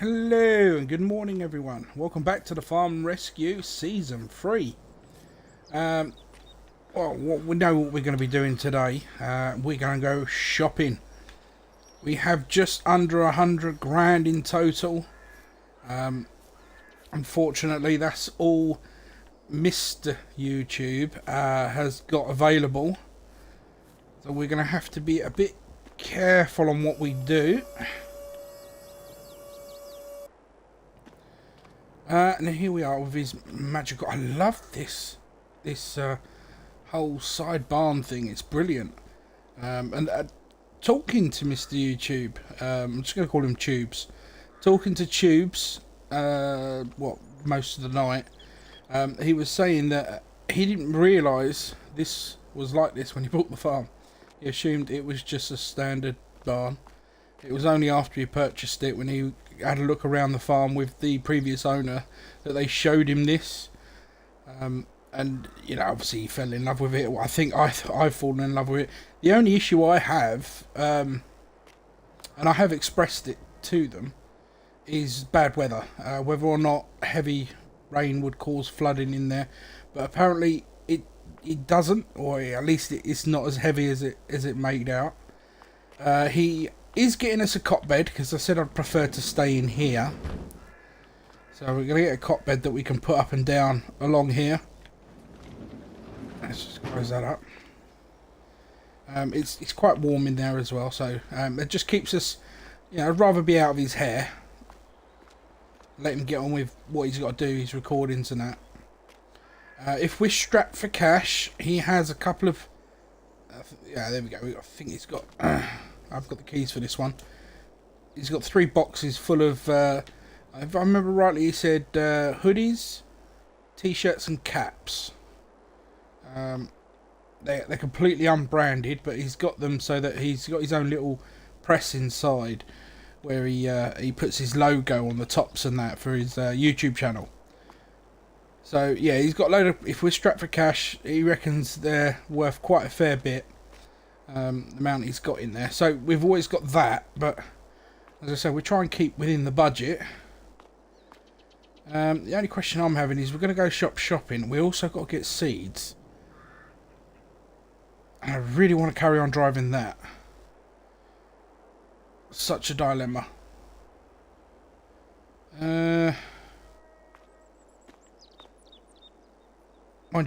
Hello and good morning everyone. Welcome back to the Farm Rescue Season 3. We know what we're going to be doing today. We're going to go shopping. We have just under 100 grand in total. Unfortunately, that's all Mr. YouTube has got available. So we're going to have to be a bit careful on what we do. And here we are with his magical. I love this whole side barn thing. It's brilliant. And talking to Mr. YouTube, I'm just going to call him Tubes. Talking to Tubes, most of the night, he was saying that he didn't realise this was like this when he bought the farm. He assumed it was just a standard barn. It was only after he purchased it, when he had a look around the farm with the previous owner, that they showed him this. And you know, obviously he fell in love with it. I think I've fallen in love with it. The only issue I have, and I have expressed it to them, is bad weather. Whether or not heavy rain would cause flooding in there, but apparently it doesn't, or at least it's not as heavy as it made out. He is getting us a cot bed, because I said I'd prefer to stay in here. So we're going to get a cot bed that we can put up and down along here. Let's just close that up. It's quite warm in there as well, so it just keeps us, you know, I'd rather be out of his hair. Let him get on with what he's got to do, his recordings and that. If we're strapped for cash, he has a couple of... yeah, there we go. I think he's got... I've got the keys for this one. He's got 3 boxes full of... if I remember rightly, he said hoodies, t-shirts and caps. They're completely unbranded, but he's got them so that he's got his own little press inside, where he puts his logo on the tops and that for his YouTube channel. So yeah, he's got a load of... If we're strapped for cash, he reckons they're worth quite a fair bit. The amount he's got in there. So we've always got that, but as I said, we try and keep within the budget. The only question I'm having is, we're going to go shopping. We also got to get seeds. And I really want to carry on driving that. Such a dilemma. Mind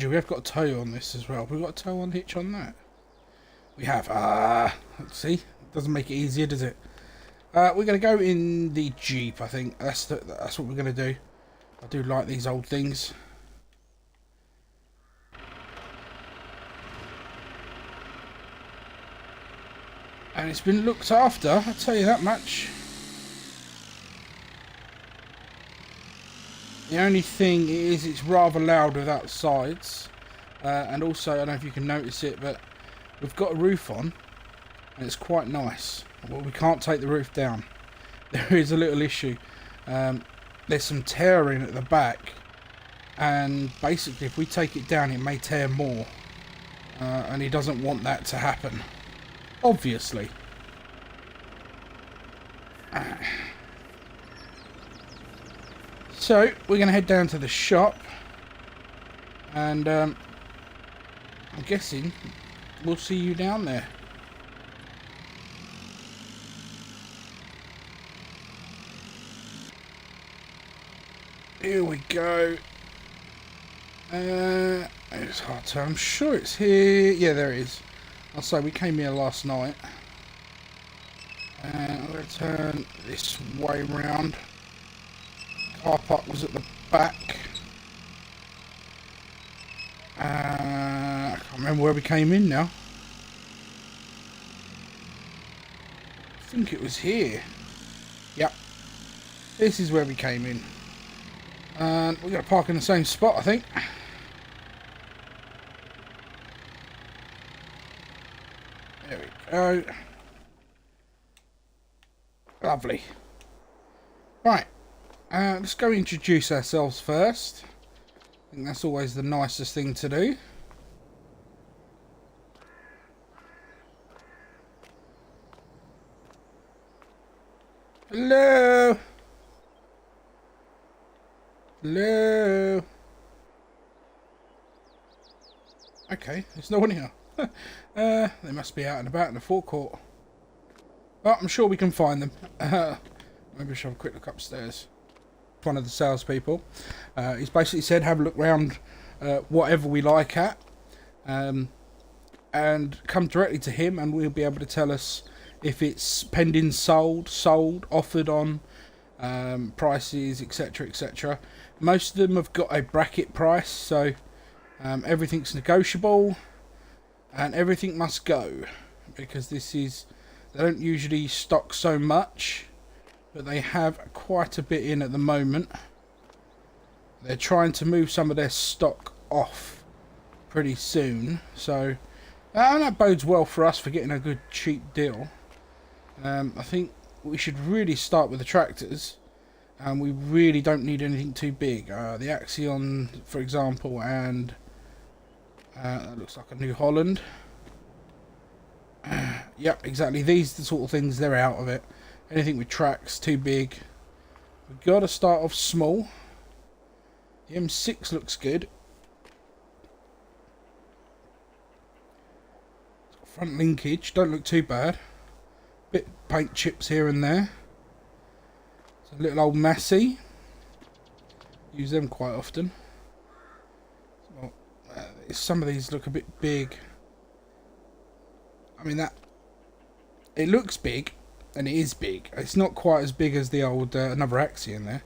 you, we have got a tow on this as well. We've got a tow on hitch on that. We have. Let's see. Doesn't make it easier, does it? We're going to go in the Jeep, I think. That's what we're going to do. I do like these old things. And it's been looked after, I'll tell you that much. The only thing is, it's rather loud without sides. And also, I don't know if you can notice it, but we've got a roof on, and it's quite nice. Well, we can't take the roof down. There is a little issue. There's some tearing at the back, and basically if we take it down, it may tear more. And he doesn't want that to happen, obviously. So we're going to head down to the shop, and I'm guessing we'll see you down there. Here we go. It's hard to... I'm sure it's here. Yeah, there it is. I'll say we came here last night. And I'm going to turn this way round. Car park was at the back. I can't remember where we came in now. I think it was here. Yep. This is where we came in. And we're going to park in the same spot, I think. There we go. Lovely. Right. Let's go introduce ourselves first. I think that's always the nicest thing to do. Hello. Hello? Okay, there's no one here. They must be out and about in the forecourt. Well, I'm sure we can find them. Maybe we should have a quick look upstairs. One of the salespeople. He's basically said have a look round whatever we like at. And come directly to him and we'll be able to tell us if it's pending sold, offered on, prices, etc, etc. Most of them have got a bracket price, so everything's negotiable and everything must go, because this is, they don't usually stock so much, but they have quite a bit in at the moment. They're trying to move some of their stock off pretty soon, so that bodes well for us for getting a good cheap deal. I think we should really start with the tractors, and we really don't need anything too big. The Axion, for example, and that looks like a New Holland. Yep, exactly. These are the sort of things, they're out of it. Anything with tracks, too big. We've got to start off small. The M6 looks good. Front linkage, don't look too bad. Bit paint chips here and there. It's a little old Massey. Use them quite often. Well, some of these look a bit big. I mean, that it looks big, and it is big. It's not quite as big as the old another Axion there.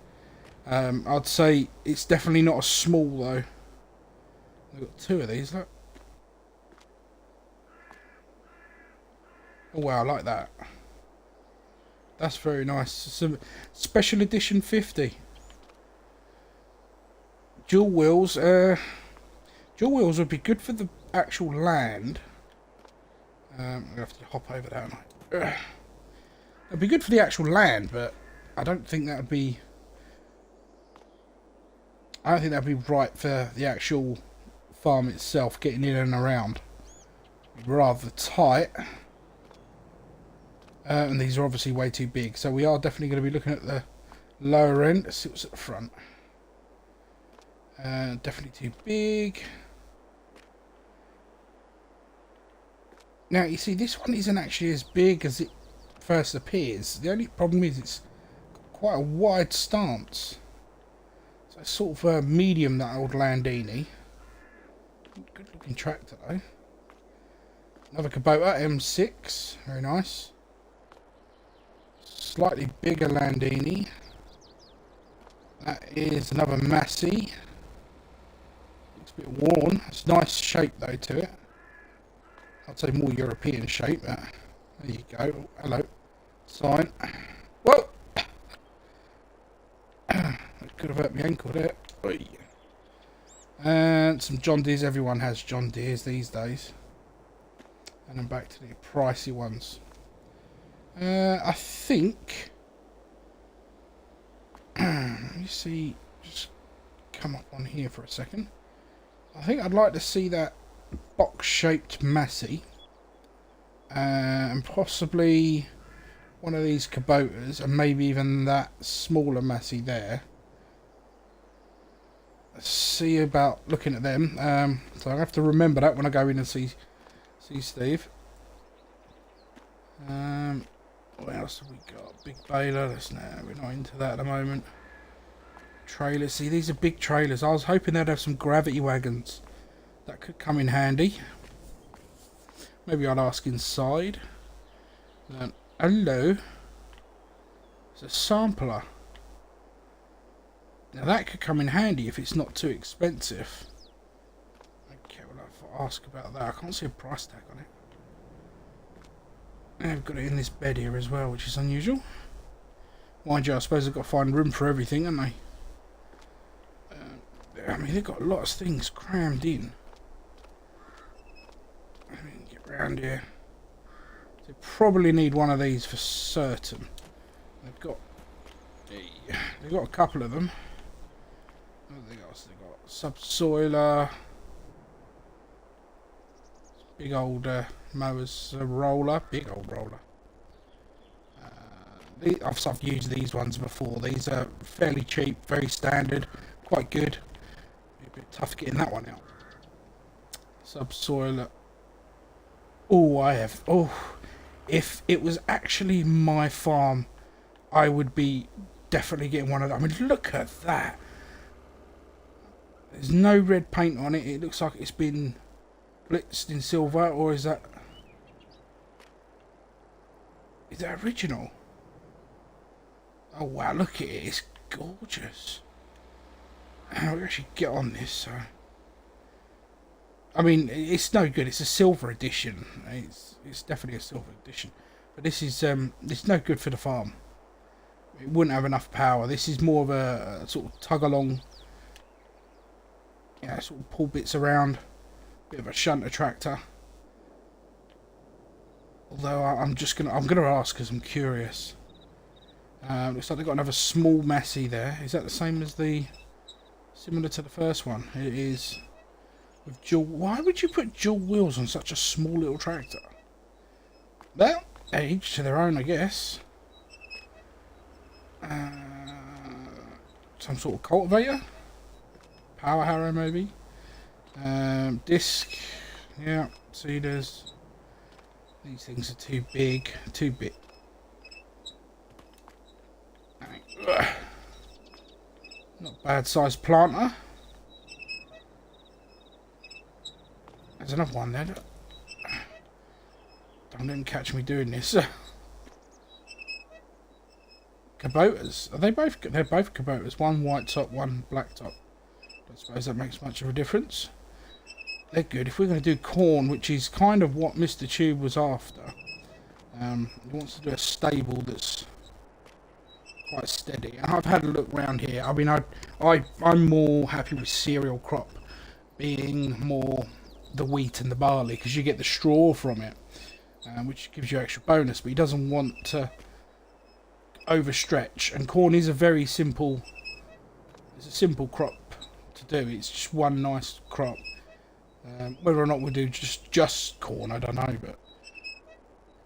I'd say it's definitely not a small though. I've got two of these. Look. Oh wow, I like that. That's very nice. Some special edition 50. Dual wheels. Dual wheels would be good for the actual land. I'm gonna have to hop over that. It'd be good for the actual land, but I don't think that would be. I don't think that'd be right for the actual farm itself, getting in and around. Rather tight. And these are obviously way too big, so we are definitely going to be looking at the lower end. Let's see what's at the front. Definitely too big. Now you see, this one isn't actually as big as it first appears. The only problem is it's got quite a wide stance. So it's sort of medium, that old Landini. Good looking tractor though. Another Kubota M6, very nice. Slightly bigger Landini. That is another Massey. Looks a bit worn. It's a nice shape though to it. I'd say more European shape. There you go. Oh, hello. Sign. Whoa! That could have hurt my ankle there. Oy. And some John Deeres. Everyone has John Deeres these days. And then back to the pricey ones. I think. Let me see. Just come up on here for a second. I think I'd like to see that box-shaped Massey, and possibly one of these Kubotas, and maybe even that smaller Massey there. Let's see about looking at them. So I have to remember that when I go in and see Steve. What else have we got? Big baler. We're not into that at the moment. Trailers. See, these are big trailers. I was hoping they'd have some gravity wagons. That could come in handy. Maybe I'll ask inside. Hello. It's a sampler. Now that could come in handy if it's not too expensive. Okay, well I'll ask about that. I can't see a price tag on it. I've got it in this bed here as well, which is unusual. Mind you, I suppose they've got to find room for everything, haven't they? I mean, they've got a lot of things crammed in. Let me get round here. They probably need one of these for certain. They've got a couple of them. What have they got? So they've got subsoiler. Big old mowers, roller, big old roller. I've used these ones before. These are fairly cheap, very standard, quite good. Be a bit tough getting that one out. Subsoiler. Oh, I have. Oh, if it was actually my farm, I would be definitely getting one of them. I mean, look at that. There's no red paint on it. It looks like it's been blitzed in silver, or is that original? Oh wow, look at it. It's gorgeous. How do we actually get on this? So, I mean, it's no good. It's a silver edition. It's definitely a silver edition. But this is it's no good for the farm. It wouldn't have enough power. This is more of a sort of tug along. Yeah, sort of pull bits around. Bit of a shunter tractor. Although I'm gonna ask because I'm curious. Looks like they've got another small Massey there. Is that the same as similar to the first one? It is with dual. Why would you put dual wheels on such a small little tractor? Well, each to their own, I guess. Some sort of cultivator, power harrow maybe. Disc, yeah, seeders. These things are too big, too big. Not bad sized planter. There's another one there. Don't let them catch me doing this. Kubotas. Are they both? They're both Kubotas. One white top, one black top. I suppose that makes much of a difference. They're good. If we're going to do corn, which is kind of what Mr. Tube was after, he wants to do a stable that's quite steady. And I've had a look around here. I mean, I'm more happy with cereal crop being more the wheat and the barley because you get the straw from it, which gives you extra bonus. But he doesn't want to overstretch. And corn is a very simple. It's a simple crop to do. It's just one nice crop. Whether or not we'll do just corn, I don't know, but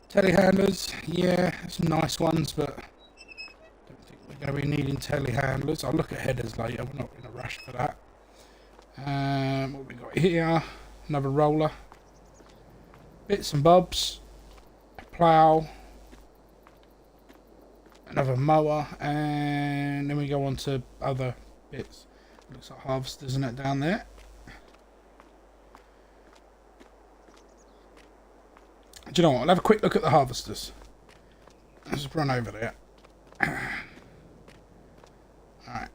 telehandlers, yeah, some nice ones, but I don't think we're going to be needing telehandlers. I'll look at headers later, we're not in a rush for that. What have we got here? Another roller, bits and bobs, a plough, another mower, and then we go on to other bits. Looks like harvesters and that down there. Do you know what? I'll have a quick look at the harvesters. Let's just run over there. Alright.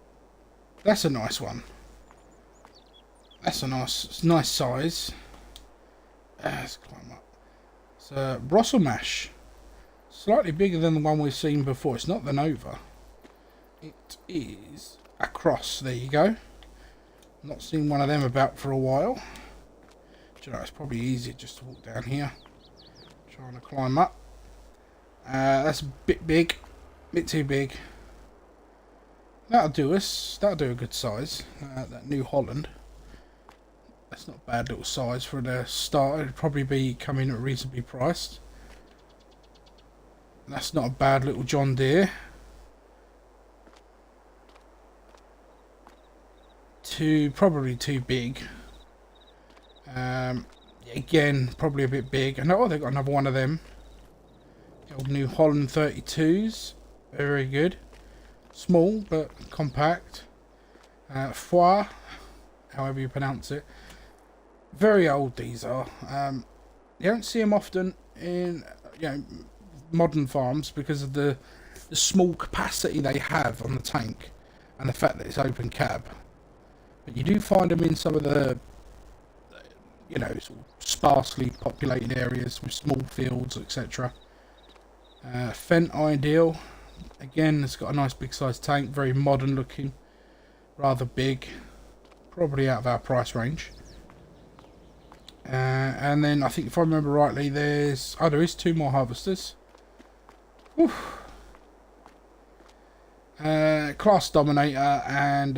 That's a nice one. That's a nice size. Let's climb up. It's a Brussels mash. Slightly bigger than the one we've seen before. It's not the Nova. It is a cross. There you go. Not seen one of them about for a while. Do you know, it's probably easier just to walk down here. Trying to climb up. That's a bit big, bit too big. That'll do us. That'll do a good size. That New Holland. That's not a bad little size for the start. It'd probably be coming at reasonably priced. That's not a bad little John Deere. Probably too big. Again, probably a bit big. And oh, they've got another one of them. The old New Holland 32s. Very good. Small, but compact. Foire, however you pronounce it. Very old these are. You don't see them often in modern farms because of the small capacity they have on the tank and the fact that it's open cab. But you do find them in some of the sort of sparsely populated areas with small fields, etc. Fendt Ideal, again, it's got a nice big size tank, very modern looking, rather big, probably out of our price range. And then I think if I remember rightly, there is two more harvesters. Class Dominator and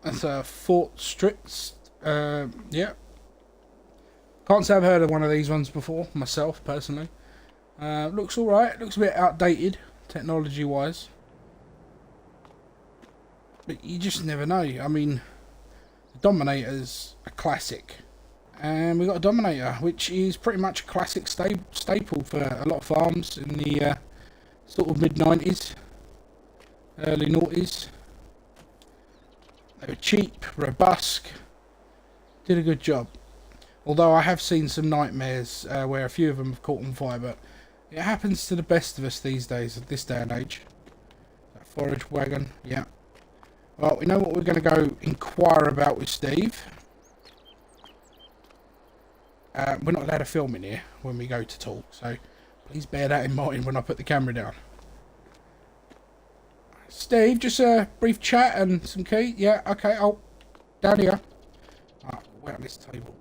that's a Fort Stritz. Yeah. Can't say I've heard of one of these ones before, myself, personally. Looks alright. Looks a bit outdated, technology-wise. but you just never know. I mean, the Dominator's a classic. And we got a Dominator, which is pretty much a classic staple for a lot of farms in the sort of mid-90s, early noughties. They were cheap, robust, did a good job. Although I have seen some nightmares where a few of them have caught on fire, but it happens to the best of us these days, at this day and age. That forage wagon, yeah. Well, we know what we're going to go inquire about with Steve. We're not allowed to film in here when we go to talk, so please bear that in mind when I put the camera down. Steve, just a brief chat and some key. Yeah, okay, oh, down here. Alright, we're at this table.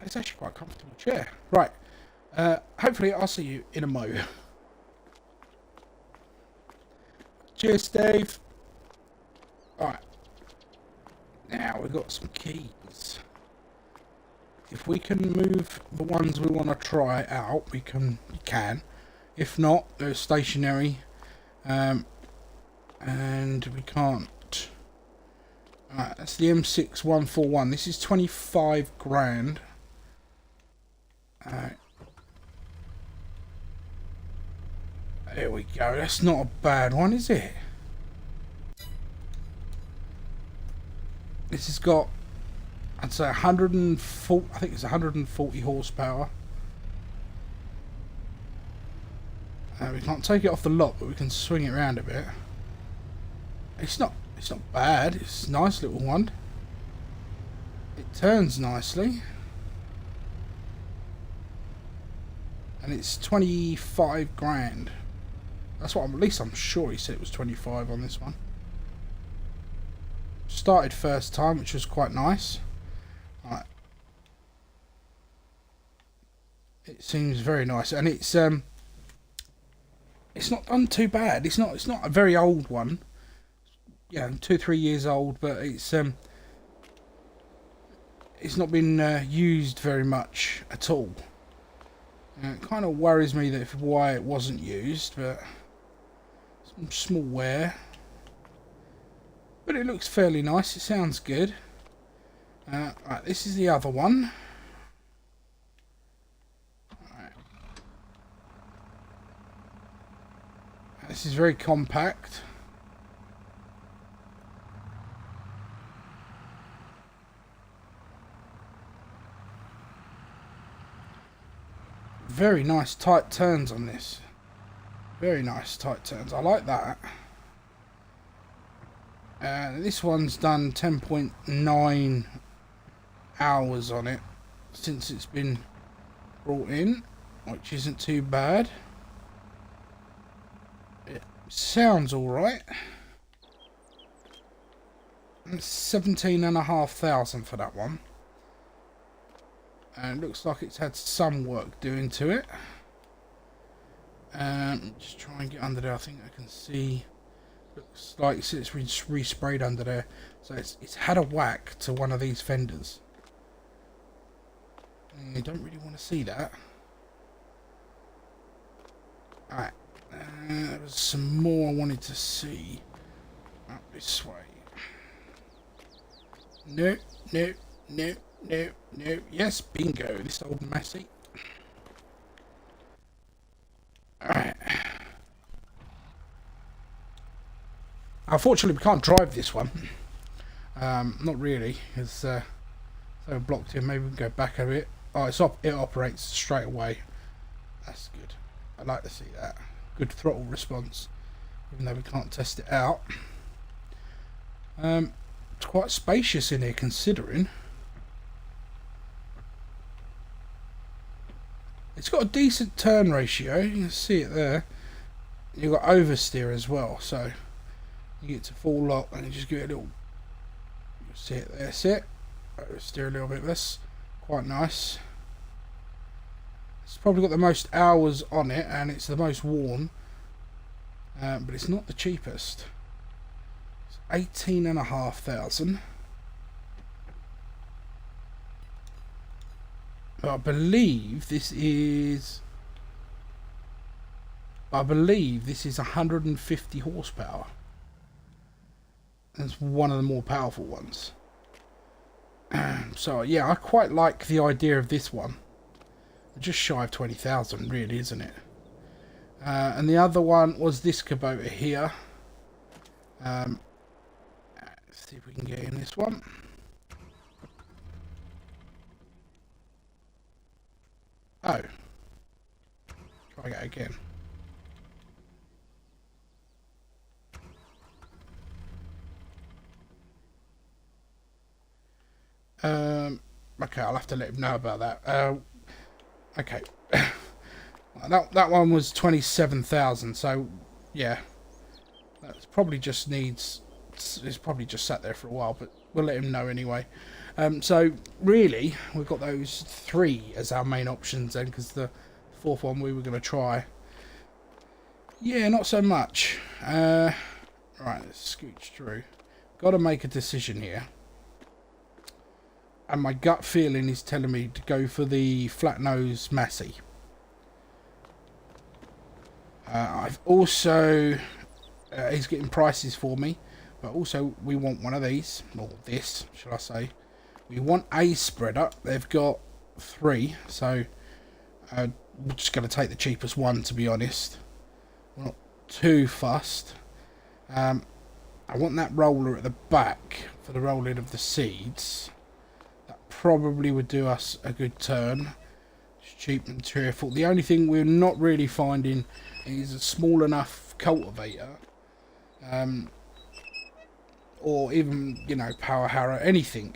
It's actually quite a comfortable chair. Right, hopefully I'll see you in a mo. Cheers, Steve. Alright. Now we've got some keys. If we can move the ones we want to try out, we can. If not, they're stationary, and we can't. Alright, that's the M6141. This is 25 grand. Alright. There we go. That's not a bad one, is it? This has got, I'd say 140, I think it's 140 horsepower. We can't take it off the lot, but we can swing it around a bit. It's not bad. It's a nice little one. It turns nicely. And it's 25 grand. That's what, at least I'm sure he said it was 25 on this one. Started first time, which was quite nice. Right. It seems very nice, and it's not done too bad. It's not a very old one. Yeah, 2-3 years old, but it's not been used very much at all. It kind of worries me that why it wasn't used, but some small wear. But it looks fairly nice. It sounds good. Right, this is the other one. Right. This is very compact. Very nice tight turns on this. Very nice tight turns. I like that. This one's done 10.9 hours on it since it's been brought in, which isn't too bad. It sounds alright. 17,500 for that one. And it looks like it's had some work doing to it. Just try and get under there. I think I can see. Looks like it's resprayed under there, so it's had a whack to one of these fenders. You don't really want to see that. Alright, there was some more I wanted to see. Up this way. No, no, no, no, no. Yes, bingo, this old Massey. Alright. Unfortunately, we can't drive this one. Not really, because so blocked in. Maybe we can go back a bit. Oh, it operates straight away. That's good. I like to see that. Good throttle response, even though we can't test it out. It's quite spacious in here, considering. It's got a decent turn ratio. You can see it there. You've got oversteer as well, so you get to full lock and you just give it a little. You see it there. See it? Oversteer a little bit less. Quite nice. It's probably got the most hours on it, and it's the most worn. But it's not the cheapest. It's 18,500. But I believe this is I believe this is 150 horsepower. It's one of the more powerful ones. So yeah, I quite like the idea of this one. Just shy of 20,000 really, isn't it? And the other one was this Kubota here. Let's see if we can get in this one. Oh. Try that again. Okay, I'll have to let him know about that. Okay. that one was 27,000, so yeah. That's probably just needs... It's probably just sat there for a while, but we'll let him know anyway. So really, we've got those three as our main options then, because the fourth one we were going to try. Yeah, not so much. Right, let's scooch through. Got to make a decision here. And my gut feeling is telling me to go for the flat nose Massey. I've also... he's getting prices for me. But also we want one of these. Or this, shall I say. We want a spreader. They've got 3. So we're just going to take the cheapest one, to be honest. We're not too fussed. I want that roller at the back for the rolling of the seeds. Probably would do us a good turn. It's cheap and cheerful. The only thing we're not really finding is a small enough cultivator, or even, you know, power harrow, anything.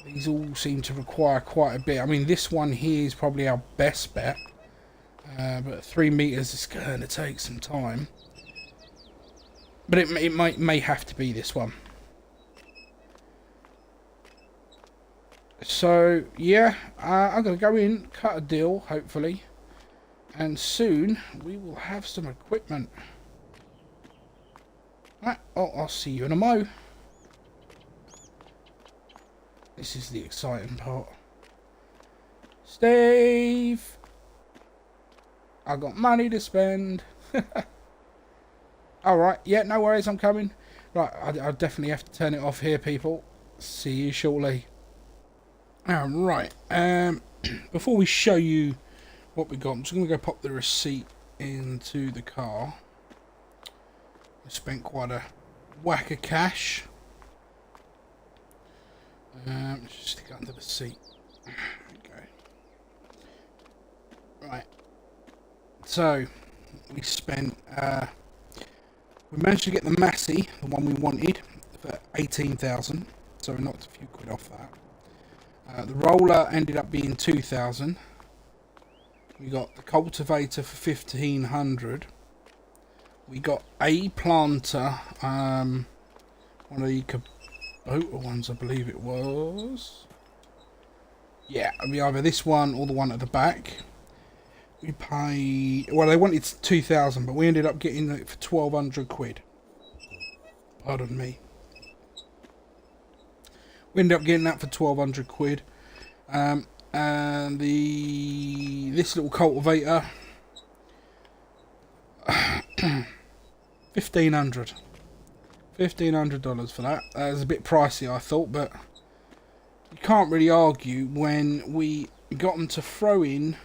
These all seem to require quite a bit. I mean, this one here is probably our best bet, but 3 meters is going to take some time. But it may have to be this one. So yeah, I'm going to go in, cut a deal, hopefully, and soon we will have some equipment. Right, oh, I'll see you in a mo. This is the exciting part. Steve, I got money to spend. Alright, yeah, no worries, I'm coming. Right, I definitely have to turn it off here, people. See you shortly. Right, before we show you what we got, I'm just going to go pop the receipt into the car. I spent quite a whack of cash. Let's just stick it under the seat. Okay. Right, so we spent, we managed to get the Massey, the one we wanted, for 18,000, so we knocked a few quid off that. The roller ended up being 2,000. We got the cultivator for 1,500. We got a planter, one of the Kubota ones, I believe it was. Yeah, I mean either this one or the one at the back. We paid, well, they wanted 2,000, but we ended up getting it for 1,200 quid. Pardon me. We ended up getting that for 1,200 quid. And this little cultivator, 1,500. $1,500 for that. That was a bit pricey, I thought, but you can't really argue when we got them to throw in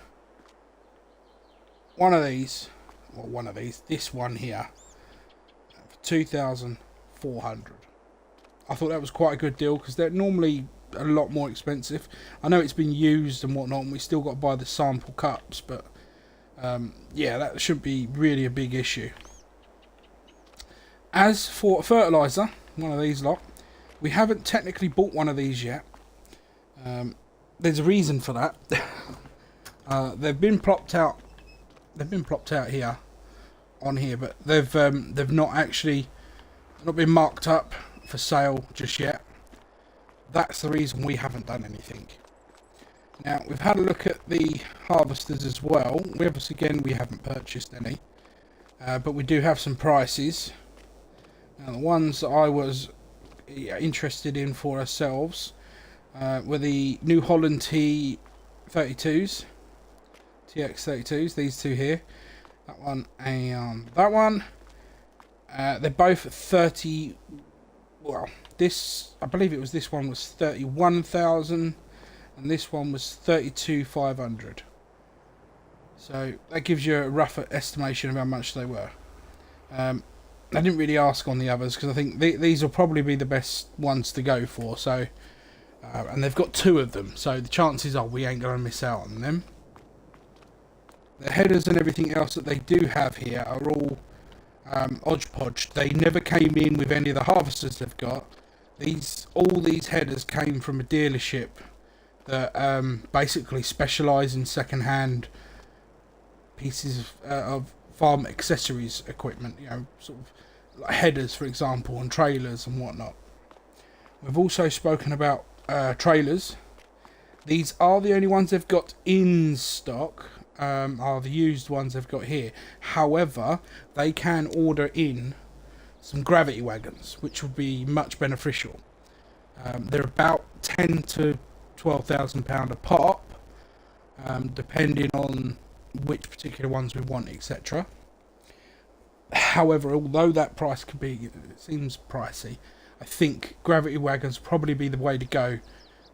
one of these, this one here, for 2,400. I thought that was quite a good deal because they're normally a lot more expensive. I know it's been used and whatnot, and we still got to buy the sample cups, but yeah, that shouldn't be really a big issue. As for fertilizer, one of these lot, we haven't technically bought one of these yet. There's a reason for that. They've been plopped out. They've been plopped out here, on here, but they've not actually not been marked up for sale just yet. That's the reason we haven't done anything. Now we've had a look at the harvesters as well. We obviously, again, we haven't purchased any, but we do have some prices. Now the ones that I was interested in for ourselves were the New Holland TX32s, these two here. That one and that one. They're both 30. Well, this, I believe it was, this one was 31,000 and this one was 32,500. So that gives you a rough estimation of how much they were. I didn't really ask on the others because I think these will probably be the best ones to go for. So, and they've got 2 of them, so the chances are we ain't going to miss out on them. The headers and everything else that they do have here are all hodgepodge. They never came in with any of the harvesters they've got. All these headers came from a dealership that basically specialise in second-hand pieces of farm accessories equipment. You know, sort of like headers, for example, and trailers and whatnot. We've also spoken about trailers. These are the only ones they've got in stock. Are the used ones they've got here. However, they can order in some gravity wagons, which would be much beneficial. They're about £10,000 to £12,000 a pop, depending on which particular ones we want, etc. However, although that price could be, it seems pricey, I think gravity wagons probably be the way to go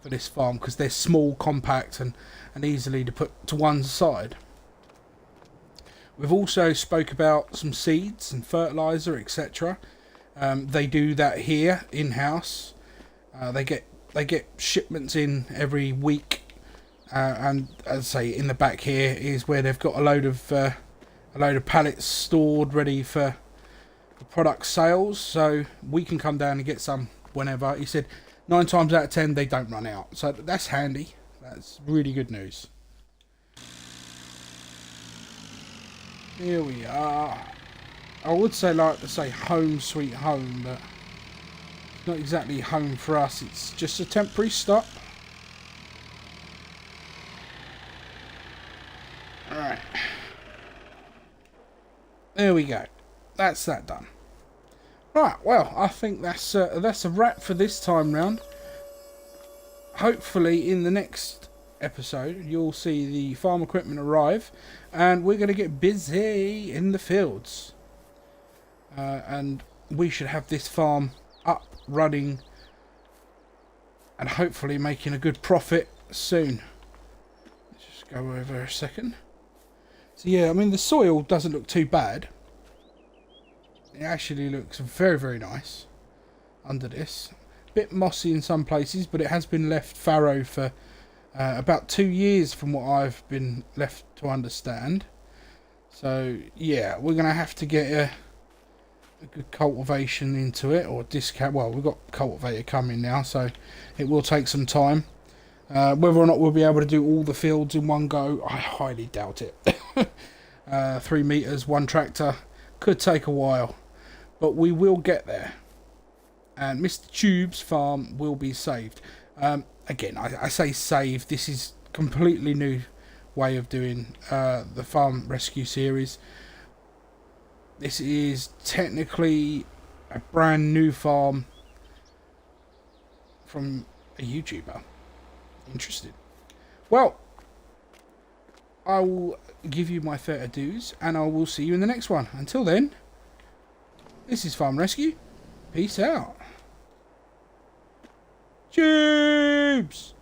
for this farm because they're small, compact, and easily to put to one side. We've also spoke about some seeds and fertilizer, etc. They do that here in-house. They get shipments in every week, and as I say, in the back here is where they've got a load of pallets stored ready for the product sales. So we can come down and get some whenever. He said 9 times out of 10 they don't run out, so that's handy. That's really good news. Here we are. I would like to say home sweet home, but it's not exactly home for us. It's just a temporary stop. Alright. There we go. That's that done. Right, well, I think that's a wrap for this time round. Hopefully in the next episode you'll see the farm equipment arrive and we're going to get busy in the fields. And we should have this farm up, running, and hopefully making a good profit soon. Let's just go over a second. So yeah, I mean the soil doesn't look too bad. It actually looks very, very nice under this. Bit mossy in some places, but it has been left fallow for about 2 years from what I've been left to understand. So yeah, we're going to have to get a good cultivation into it, or discount. Well, we've got cultivator coming now, so it will take some time. Whether or not we'll be able to do all the fields in one go, I highly doubt it. 3 meters, 1 tractor, could take a while, but we will get there. And Mr. Tube's farm will be saved. Again, I say saved. This is completely new way of doing the farm rescue series. This is technically a brand new farm from a YouTuber. Interesting. Well, I will give you my fair dues, and I will see you in the next one. Until then, this is Farm Rescue. Peace out. Tubes!